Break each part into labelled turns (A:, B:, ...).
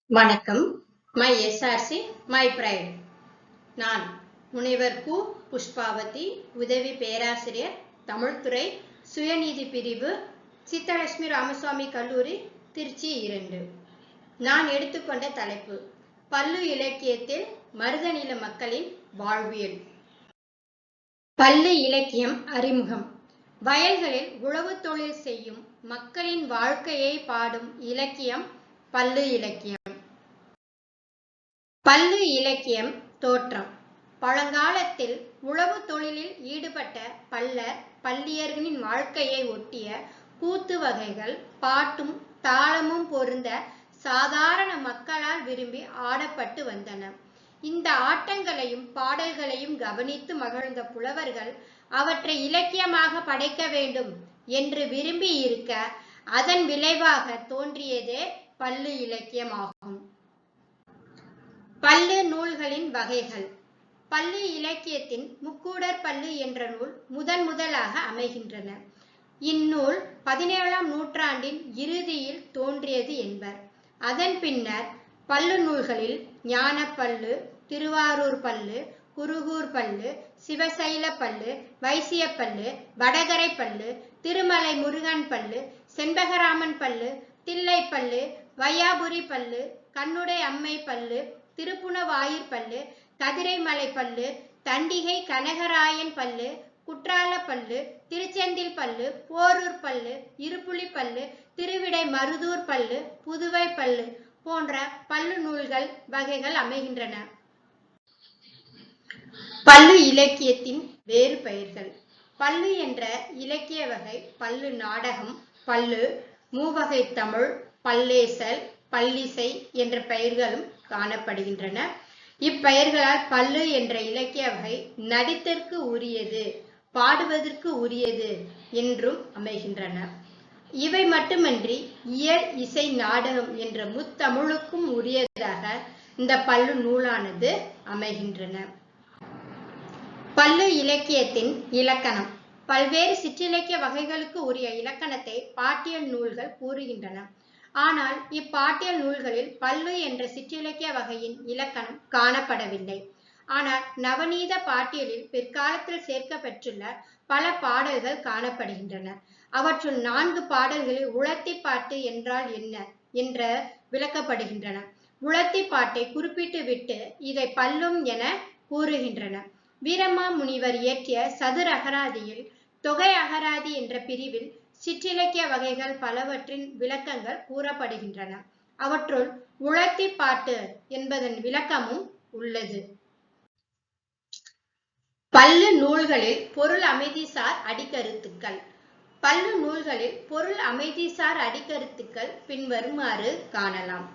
A: வணக்கம். My SRC my pride. நான் முனைவர் கு. புஷ்பாவதி, உதவி பேராசிரியர், தமிழ்துறை, சுயநீதி பிரிவு, சித்தலட்சுமி ராமசுவாமி கல்லூரி, திருச்சி 2. நான் எடுத்துக்கொண்ட தலைப்பு பல்லு இலக்கியத்தில் மருதநில மக்களின் வாழ்வியல். பல்லு இலக்கியம் அறிமுகம். வயல்களில் உழவு தொழில் செய்யும் மக்களின் வாழ்க்கையை பாடும் இலக்கியம் பல்லு இலக்கியம். பல்லு இலக்கியம் தோற்றம். பழங்காலத்தில் உழவு தொழிலில் ஈடுபட்ட பல்லர் பல்லியர்களின் வாழ்க்கையை ஒட்டிய கூத்து வகைகள் பாட்டும் தாளமும் பொருந்த சாதாரண மக்களால் விரும்பி ஆடப்பட்டு வந்தன. இந்த ஆட்டங்களையும் பாடல்களையும் கவனித்து மகிழ்ந்த புலவர்கள் அவற்றை இலக்கியமாக படைக்க வேண்டும் என்று விரும்பி இருக்க அதன் விளைவாக தோன்றியதே பல்லு இலக்கியமாகும். பல்லு நூல்களின் வகைகள். பல்லு இலக்கியத்தின் முக்கூடர் பல்லு என்ற நூல் முதலாக அமைகின்றன. இந்நூல் 17ஆம் நூற்றாண்டின் இறுதியில் தோன்றியது என்பர். அதன் பின்னர் பல்லு நூல்களில் ஞானப்பல்லு, திருவாரூர் பல்லு, குருகூர் பல்லு, சிவசைல பல்லு, வைசியப்பல்லு, வடகரை பல்லு, திருமலை முருகன் பல்லு, செண்பகராமன் பல்லு, தில்லை பல்லு, வையாபுரி பல்லு, கண்ணுடை அம்மை பல்லு, திருப்புணவாயிர் பல்லு, கதிரைமலை பல்லு, தண்டிகை கனகராயன் பல்லு, குற்றால பல்லு, திருச்செந்தில் பல்லு, போரூர் பல்லு, இருப்புலி பல்லு, திருவிடை மருதூர் பல்லு, புதுவை பல்லு போன்ற பல்லு நூல்கள் வகைகள் அமைகின்றன. பல்லு இலக்கியத்தின் வேறு பெயர்கள். பல்லு என்ற இலக்கிய வகை பல்லு நாடகம், பல்லு, மூவகை தமிழ், பல்லேசல், பல்லிசை என்ற பெயர்களும் காணப்படுகின்றன. இப்பெயர்களால் பல்லு என்ற இலக்கிய வகை நடித்தற்கு உரியது, பாடுவதற்கு உரியது என்றும் அமைகின்றன. இவை மட்டுமன்றி இயல், இசை, நாடகம் என்ற முத்தமிழுக்கும் உரியதாக இந்த பல்லு நூலானது அமைகின்றன. பல்லு இலக்கியத்தின் இலக்கணம். பல்வேறு சிற்றிலக்கிய வகைகளுக்கு உரிய இலக்கணத்தை பாட்டியல் நூல்கள் கூறுகின்றன. ஆனால் இப்பாட்டியல் நூல்களில் பல்லு என்ற சிற்றிலக்கிய வகையின் இலக்கணம் காணப்படவில்லை. ஆனால் நவநீத பாட்டியலில் பிற்காலத்தில் சேர்க்கப்பெற்றுள்ள பல பாடல்கள் காணப்படுகின்றன. அவற்றுள் 4 பாடல்களில் உழத்தி பாட்டு என்றால் என்ன என்ற விளக்கப்படுகின்றன. உழத்தி பாட்டை குறிப்பிட்டு விட்டு இதை பல்லும் என கூறுகின்றன. வீரமா முனிவர் இயற்றிய சதுர அகராதியில் தொகை அகராதி என்ற பிரிவில் சிற்றிலக்கிய வகைகள் பலவற்றின் விளக்கங்கள் கூறப்படுகின்றன. அவற்றுள் உழத்தி பாட்டு என்பதன் விளக்கமும் உள்ளது. பல்லு நூல்களில் பொருள் அமைதிசார் அடிக்கருத்துக்கள். பல்லு நூல்களில் பொருள் அமைதிசார் அடிக்கருத்துக்கள் பின்வருமாறு காணலாம்.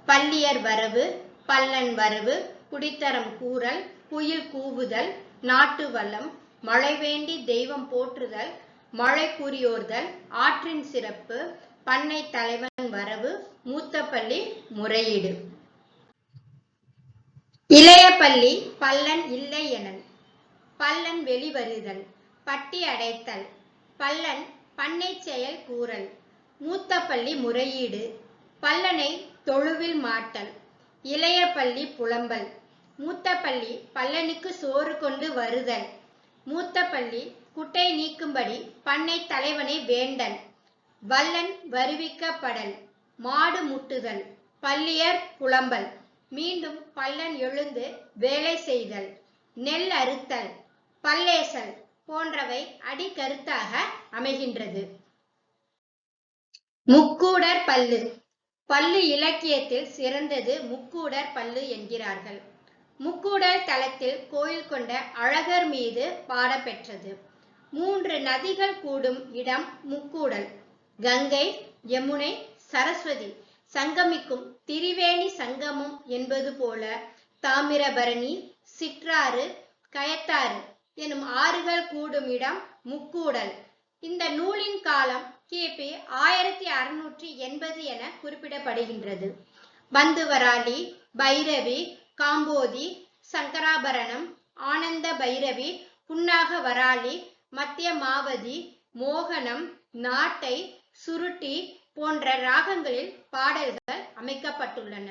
A: பல்லியர் வரவு, பல்லன் வரவு, குடித்தரம் கூறல், குயில் கூவுதல், நாட்டு வளம், மழை வேண்டி தெய்வம் போற்றுதல், மழை குறியோர்தல், ஆற்றின் சிறப்பு, பண்ணை தலைவன் வரவு, மூத்த பள்ளி முறையீடு. இளைய பள்ளி பல்லன் இல்லை எனல், பல்லன் வெளிவருதல், பட்டி அடைத்தல், பல்லன் பண்ணை செயல் கூறல், மூத்த பள்ளி முறையீடு, பல்லனை தொழுவில் மாட்டல், இளைய பள்ளி புலம்பல், மூத்த பள்ளி பல்லனுக்கு சோறு கொண்டு வருதல், மூத்த பள்ளி குட்டை நீக்கும்படி பண்ணை தலைவனை வேண்டல், வல்லன் வருவிக்கப்படல், மாடு முட்டுதல், பல்லியர் புலம்பல், மீண்டும் பல்லன் எழுந்து வேலை செய்தல், நெல் அறுத்தல், பல்லேசல் போன்றவை அடிக்கருத்தாக அமைகின்றது. முக்கூடர் பல்லு. பல்லு இலக்கியத்தில் சிறந்தது முக்கூடர் பல்லு என்கிறார்கள். முக்கூடல் தலத்தில் கோயில் கொண்ட அழகர் மீது பாடப்பெற்றது. 3 நதிகள் கூடும் இடம் முக்கூடல். கங்கை, யமுனை, சரஸ்வதி சங்கமிக்கும் திரிவேணி சங்கமம் என்பது போல தாமிரபரணி, சிற்றாறு, கயத்தாறு எனும் ஆறுகள் கூடும் இடம் முக்கூடல். இந்த நூலின் காலம் கிபி 1680 என குறிப்பிடப்படுகின்றது. பந்துவராளி, பைரவி, காம்போதி, சங்கராபரணம், ஆனந்த பைரவி, புன்னாக வராளி, மத்தியமாவதி, மோகனம், நாட்டை, சுருட்டி போன்ற ராகங்களில் பாடல்கள் அமைக்கப்பட்டுள்ளன.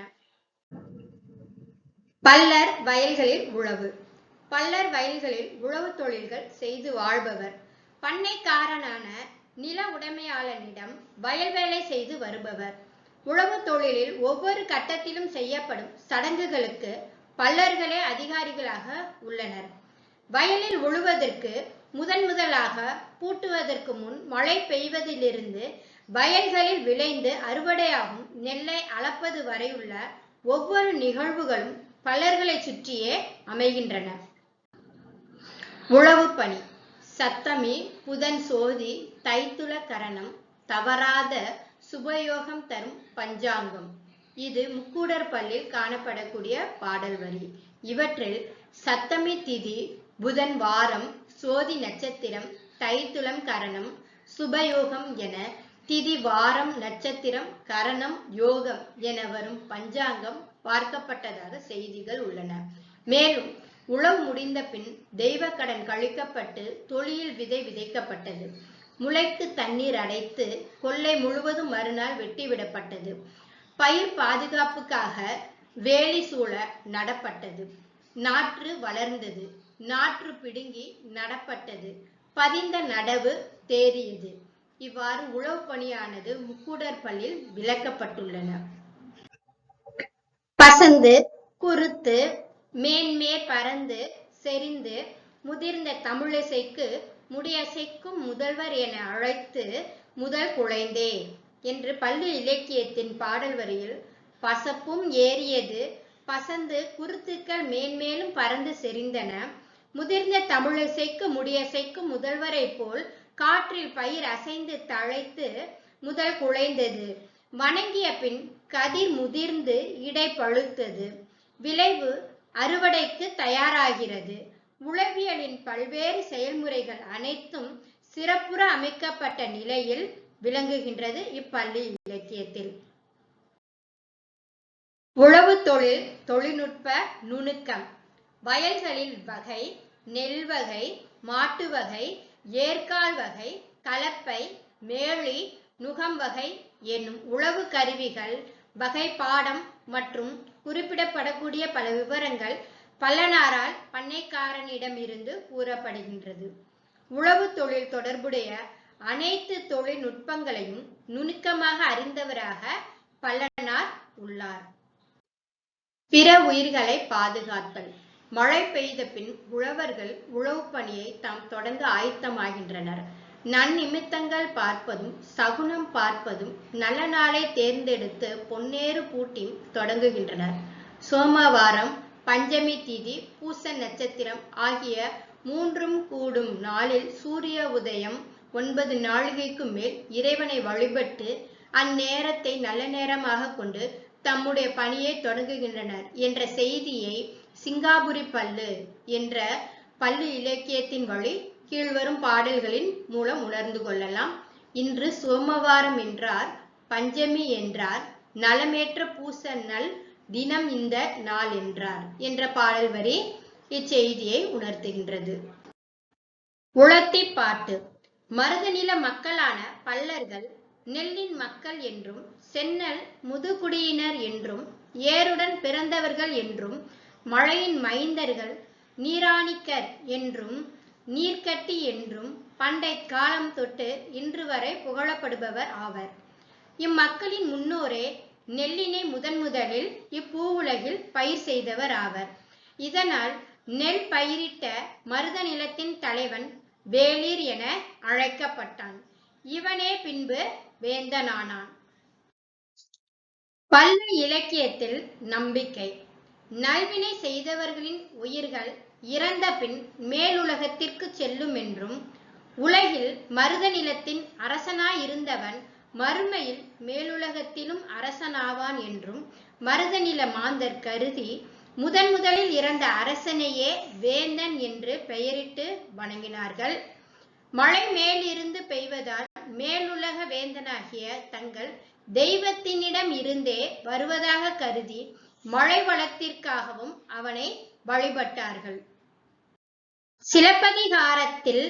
A: பல்லர் வயல்களில் உழவு. பல்லர் வயல்களில் உழவு தொழில்கள் செய்து வாழ்பவர். பண்ணைக்காரனான நில உடைமையாளனிடம் வயல் வேலை செய்து வருபவர். உழவு தொழிலில் ஒவ்வொரு கட்டத்திலும் செய்யப்படும் சடங்குகளுக்கு பல்லர்களே அதிகாரிகளாக உள்ளனர். வயலில் உழுவதற்கு முதலாக பூட்டுவதற்கு முன் மழை பெய்வதிலிருந்து வயல்களில் விளைந்து அறுவடையாகும் நெல்லை அளப்பது வரையுள்ள ஒவ்வொரு நிகழ்வுகளும் பல்லர்களை சுற்றியே அமைகின்றன. உழவு பணி. சப்தமி, புதன் சோதி, தைத்துள கரணம் தவறாத சுபயோகம் தரும் பஞ்சாங்கம். இது முக்கூடர் பல்லில் காணப்படக்கூடிய பாடல் வரி. இவற்றில் சப்தமி திதி, புதன் வாரம், சோதி நட்சத்திரம், தைத்துளம் கரணம், சுபயோகம் என திதி, வாரம், நட்சத்திரம், கரணம், யோகம் என வரும் பஞ்சாங்கம் பார்க்கப்பட்டதாக செய்திகள் உள்ளன. மேலும் உழவு முடிந்த பின் தெய்வ கடன் கழிக்கப்பட்டு தொழில் விதை விதைக்கப்பட்டது. முளைக்கு தண்ணீர் அடைத்து கொல்லை முழுவதும் மறுநாள் வெட்டிவிடப்பட்டது. பயிர் பாதுகாப்புக்காக வேலி சூழ நடப்பட்டது. நாற்று வளர்ந்தது. நாற்று பிடுங்கி நடப்பட்டது. பதிந்த நடவு தேறியது. இவ்வாறு உழவு பணியானது முக்கூடர் பல்லில் விளக்கப்பட்டுள்ளன. பசந்து, குருத்து, மேன்மே பறந்து, செறிந்து, முதிர்ந்த தமிழிசைக்கு முடியசைக்கும் முதல்வர் என அழைத்து முதல் குழைந்தே என்று பள்ளி இலக்கியத்தின் பாடல் வரியில் பசப்பும் ஏறியது, பசந்து குருத்துக்கள் மேன்மேலும் பறந்து செறிந்தன, முதிர்ந்த தமிழிசைக்கு முடியசைக்கும் முதல்வரை போல் காற்றில் பயிர் அசைந்து தழைத்து முதல் குழைந்தது. வணங்கிய பின் கதிர் முதிர்ந்து இடை பழுத்தது. விளைவு அறுவடைக்கு தயாராகிறது. உளவியலின் பல்வேறு செயல்முறைகள் அனைத்தும் சிறப்புற அமைக்கப்பட்ட நிலையில் விளங்குகின்றது இப்பள்ளி இலக்கியத்தில். உழவு தொழில் தொழில்நுட்ப நுணுக்கம். வயல்களில் வகை, நெல் வகை, மாட்டு வகை, ஏர்கால் வகை, கலப்பை, மேழி, நுகம் வகை என்னும் உழவு கருவிகள் வகை பாடம் மற்றும் குறிப்பிடப்படக்கூடிய பல விவரங்கள் பல்லனாரால் பண்ணைக்காரனிடமிருந்து கூறப்படுகின்றது. உழவு தொழில் தொடர்புடைய அனைத்து தொழில்நுட்பங்களையும் நுணுக்கமாக அறிந்தவராக பல்லனார் உள்ளார். பிற உயிர்களை பாதுகாத்தல். மழை பெய்த பின் உழவர்கள் உழவு பணியை தாம் தொடங்க ஆயத்தமாகின்றனர். நன்னிமித்தங்கள் பார்ப்பதும் சகுனம் பார்ப்பதும் நல்ல நாளை தேர்ந்தெடுத்து பொன்னேறு பூட்டி தொடங்குகின்றனர். சோமவாரம், பஞ்சமி திதி, பூச நட்சத்திரம் ஆகிய மூன்றும் கூடும் நாளில் சூரிய உதயம் 9 நாழிகைக்கு மேல் இறைவனை வழிபட்டு அந்நேரத்தை நல்ல நேரமாக கொண்டு தம்முடைய பணியை தொடங்குகின்றனர் என்ற செய்தியை சிங்காபுரி பல்லு என்ற பல்லு இலக்கியத்தின் வழி கீழ்வரும் பாடல்களின் மூலம் உணர்ந்து கொள்ளலாம். இன்று சோமவாரம் என்றார், பஞ்சமி என்றார், நலமேற்ற பூச நல் தினம் இந்த நாள் என்றார் என்ற பாடல் வரி இச்செய்தியை உணர்த்துகின்றது. உழத்தி பாட்டு. மருதநில மக்களான பல்லர்கள் நெல்லின் மக்கள் என்றும், செந்நெல் முதுகுடியினர் என்றும், ஏருடன் பிறந்தவர்கள் என்றும், மழையின் மைந்தர்கள் நீராணிக்கர் என்றும், நீர்க்கட்டி என்றும் பண்டை காலம் தொட்டு இன்று வரை புகழப்படுபவர் ஆவர். இம்மக்களின் முன்னோரே நெல்லினை முதலில் இப்பூவுலகில் பயிர் செய்தவர் ஆவர். இதனால் நெல் பயிரிட்ட மருத நிலத்தின் தலைவன் வேளிர் என அழைக்கப்பட்டான். இவனே பின்பு வேந்தனானான். பல்லு இலக்கியத்தில் நம்பிக்கை. நல்வினை செய்தவர்களின் உயிர்கள் இறந்த பின் மேலுலகத்திற்கு செல்லும் என்றும், உலகில் மருத நிலத்தின் அரசனாயிருந்தவன் மறுமையில் மேலுலகத்திலும் அரசனாவான் என்றும் மருத நில மாந்தர் கருதி முதலில் இறந்த அரசனையே வேந்தன் என்று பெயரிட்டு வணங்கினார்கள். மழை மேலிருந்து பெய்வதால் மேலுலக வேந்தனாகிய தங்கள் தெய்வத்தினிடம் இருந்தே வருவதாக கருதி மழை வளத்திற்காகவும் அவனை வழிபட்டார்கள். சிலப்பதிகாரத்தில்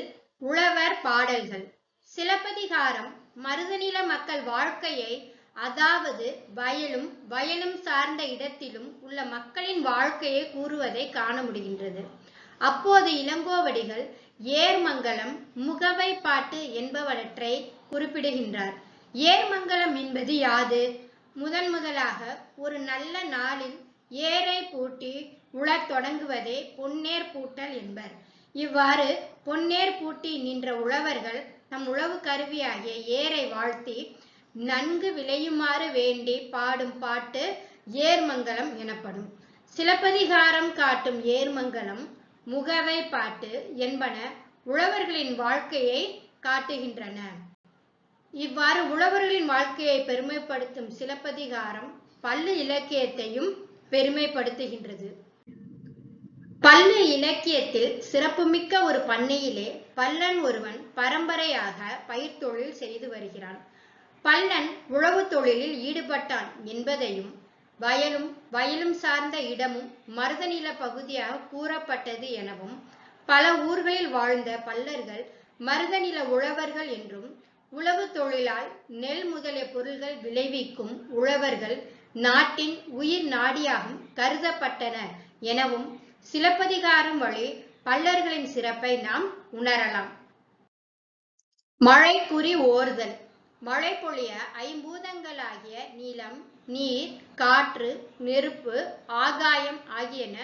A: உழவர் பாடல்கள். சிலப்பதிகாரம் மருதநில மக்கள் வாழ்க்கையை அதாவது வயலும் சார்ந்த இடத்திலும் உள்ள மக்களின் வாழ்க்கையை கூறுவதை காண முடிகின்றது. அப்போது இளங்கோவடிகள் ஏர்மங்கலம், முகவை பாட்டு என்பவற்றை குறிப்பிடுகின்றார். ஏர்மங்கலம் என்பது யாது? முதலாக ஒரு நல்ல நாளில் ஏரை பூட்டி உழத் தொடங்குவதே பொன்னேர் பூட்டல் என்பர். இவ்வாறு பொன்னேர் பூட்டி நின்ற உழவர்கள் நம் உழவு கருவியாகிய ஏரை வாழ்த்தி நன்கு விளையுமாறு வேண்டி பாடும் பாட்டு ஏர்மங்கலம் எனப்படும். சிலப்பதிகாரம் காட்டும் ஏர்மங்கலம், முகவை பாட்டு என்பன உழவர்களின் வாழ்க்கையை காட்டுகின்றன. இவ்வாறு உழவர்களின் வாழ்க்கையை பெருமைப்படுத்தும் சிலப்பதிகாரம் பள்ளு இலக்கியத்தையும் பெருமைப்படுத்துகின்றது. பள்ளு இலக்கியத்தில் சிறப்புமிக்க ஒரு பண்ணையிலே பல்லன் ஒருவன் பரம்பரையாக பயிர் தொழில் செய்து வருகிறான். பல்லன் உழவு தொழிலில் ஈடுபட்டான் என்பதையும் வயலும் சார்ந்த இடமும் மருதநில பகுதியாக கூறப்பட்டது எனவும், பல ஊர்களில் வாழ்ந்த பல்லர்கள் மருதநில உழவர்கள் என்றும், உழவு தொழிலால் நெல் முதலிய பொருள்கள் விளைவிக்கும் உழவர்கள் நாட்டின் உயிர் நாடியாகவும் கருதப்பட்டனர் எனவும் சிலப்பதிகாரம் வழி பல்லர்களின் சிறப்பை நாம் உணரலாம். மழை குறி ஓர்தல். மழை பொழிய ஐம்பூதங்களாகிய நிலம், நீர், காற்று, நெருப்பு, ஆகாயம் ஆகியன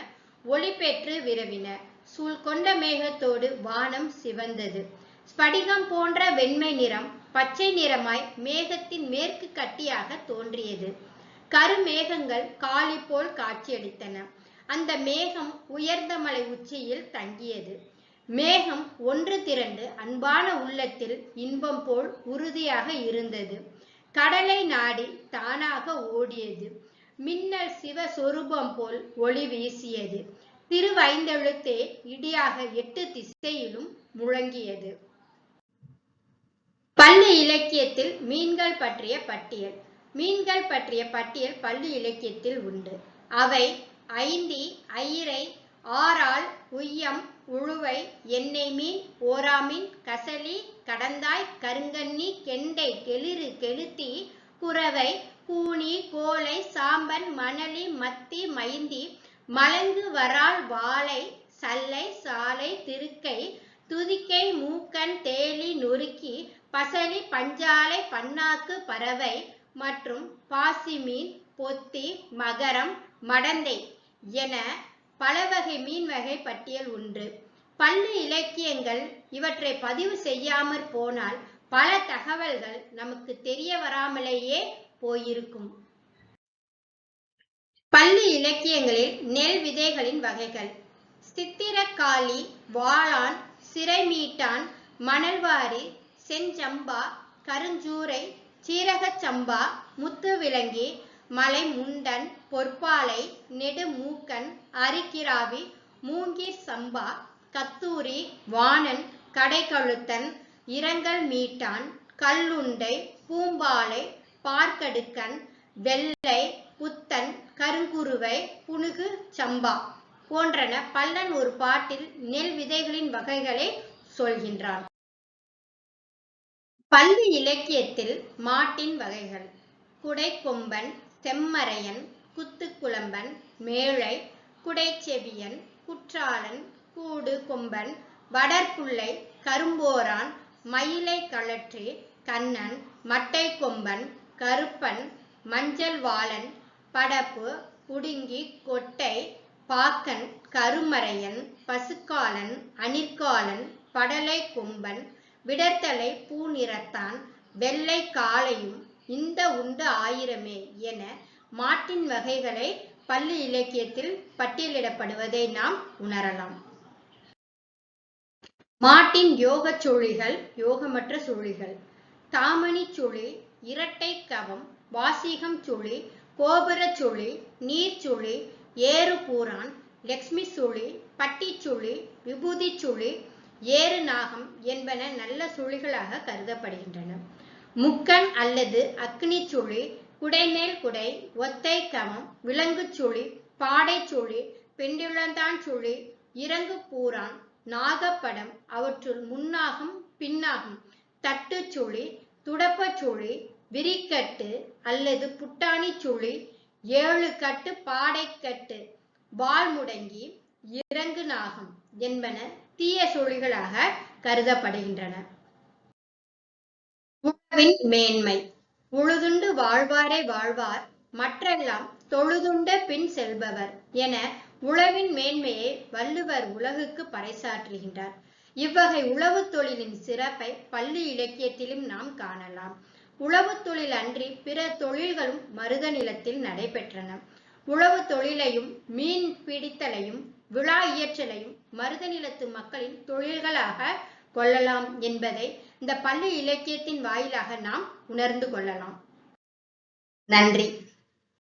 A: ஒளி பெற்று விரவின. சூழ் கொண்ட மேகத்தோடு வானம் சிவந்தது. ஸ்படிகம் போன்ற வெண்மை நிறம் பச்சை நிறமாய் மேகத்தின் மேற்கு கட்டியாக தோன்றியது. கருமேகங்கள் காளி போல் காட்சியளித்தன. அந்த மேகம் உயர்ந்த மலை உச்சியில் தங்கியது. மேகம் ஒன்று திரண்டு அன்பான உள்ளத்தில் இன்பம் போல் உறுதியாக இருந்தது. கடலை நாடி தானாக ஓடியது. மின்னல் சிவஸ்வரூபம் போல் ஒளி வீசியது. திருவைந்தெழுத்தே இடியாக 8 திசையிலும் முழங்கியது. பள்ளு இலக்கியத்தில் மீன்கள் பற்றிய பட்டியல். மீன்கள் பற்றிய பட்டியல் பள்ளு இலக்கியத்தில் உண்டு. அவை ஐந்தி, ஐரை, ஆரால், உய்யம், உழுவை, எண்ணெய் மீன், ஓராமீன், கசலி, கடந்தாய், கருங்கண்ணி, கெண்டை, கெளிறு, கெளுத்தி, குரவை, கூனி, கோலை, சாம்பன், மணலி, மத்தி, மைந்தி, மலங்கு, வரால், வாளை, சல்லை, சாலை, திருக்கை, துதிக்கை, மூக்கன், தேளி, நொறுக்கி, பசலி, பஞ்சாலை, பன்னாக்கு, பறவை மற்றும் பாசிமீன், பொத்தி, மகரம், மடந்தை என பல வகை மீன் வகை பட்டியல் உண்டு. பள்ளு இலக்கியங்கள் இவற்றை பதிவு செய்யாமற் போனால் பல தகவல்கள் நமக்கு தெரிய வராமலேயே போயிருக்கும். பள்ளு இலக்கியங்களில் நெல் விதைகளின் வகைகள். சித்திரக்காளி, வாளான், சிறைமீட்டான், மணல்வாரி, செஞ்சம்பா, கருஞ்சூரை, சீரகச்சம்பா, முத்துவிலங்கி, மலை முண்டன், பொற்பாலை, நெடுமூக்கன், அரிக்கிராவி, மூங்கீர் சம்பா, கத்தூரி, வாணன், கடைக்கழுத்தன், இரங்கல் மீட்டான், கல்லுண்டை, பூம்பாலை, பார்க்கடுக்கன், வெள்ளை, புத்தன், கருங்குருவை, புனுகு சம்பா போன்றன பல்லன் ஒரு பாட்டில் நெல் விதைகளின் வகைகளை சொல்கின்றான். பள்ளு இலக்கியத்தில் மாட்டின் வகைகள். குடைக்கொம்பன், செம்மறையன், குத்துக்குளம்பன், மேழை, குடைச்செவியன், குற்றாலன், கூடு கொம்பன், வடற்புள்ளை, கரும்போரான், மயிலை கழற்றி, கண்ணன், மட்டை கொம்பன், கருப்பன், மஞ்சள் வாளன், படப்பு, புடுங்கி, கொட்டை, பாக்கன், கருமறையன், பசுக்காலன், அணிற்காலன், படலை கொம்பன், விடர்த்தலை பூநிறத்தான், வெள்ளை காளையும், இந்த உண்டு ஆயிரமே என மாட்டின் வகைகளை பள்ளு இலக்கியத்தில் பட்டியலிடப்படுவதை நாம் உணரலாம். மாட்டின் யோகச் சுழிகள், யோகமற்ற சுழிகள். தாமணி சுழி, இரட்டை கவம், வாசிகம் சுழி, கோபுரச் சுழி, நீர் சுழி, ஏறு பூரான், லட்சுமி சுழி, பட்டி சுழி, விபூதி சுழி, ஏறு நாகம் என்பன நல்ல சுழிகளாக கருதப்படுகின்றன. முக்கன் அல்லது அக்னி சுழி, குடைமேல் குடை, ஒத்தை கவம், விலங்கு சுழி, பாடை சுழி, பெண்டுளந்தான் சுழி, இறங்கு பூரான், நாகப்படம், அவற்றுள் முன்னாகும் பின்னாகும், தட்டு சுழி, துடப்ப சுழி, விரிக்கட்டு அல்லது புட்டாணி சுழி, 7 கட்டு பாடைக்கட்டு, வால் முடங்கி, இறங்கு நாகம் என்பன தீய சுழிகளாக கருதப்படுகின்றன. உழவின் மேன்மை. உழுதுண்டு வாழ்வாரே வாழ்வார், மற்றெல்லாம் தொழுதுண்ட பின் செல்பவர் என உழவின் மேன்மையை வள்ளுவர் உலகுக்கு பறைசாற்றுகின்றார். இவ்வகை உழவு தொழிலின் சிறப்பை பள்ளி இலக்கியத்திலும் நாம் காணலாம். உழவு தொழில் அன்றி பிற தொழில்களும் மருத நிலத்தில் நடைபெற்றன. உழவு தொழிலையும் மீன் பிடித்தலையும் விழா இயற்றலையும் மருத நிலத்து மக்களின் தொழில்களாக கொள்ளலாம் என்பதை இந்த பள்ளி இலக்கியத்தின் வாயிலாக நாம் உணர்ந்து கொள்ளலாம். நன்றி.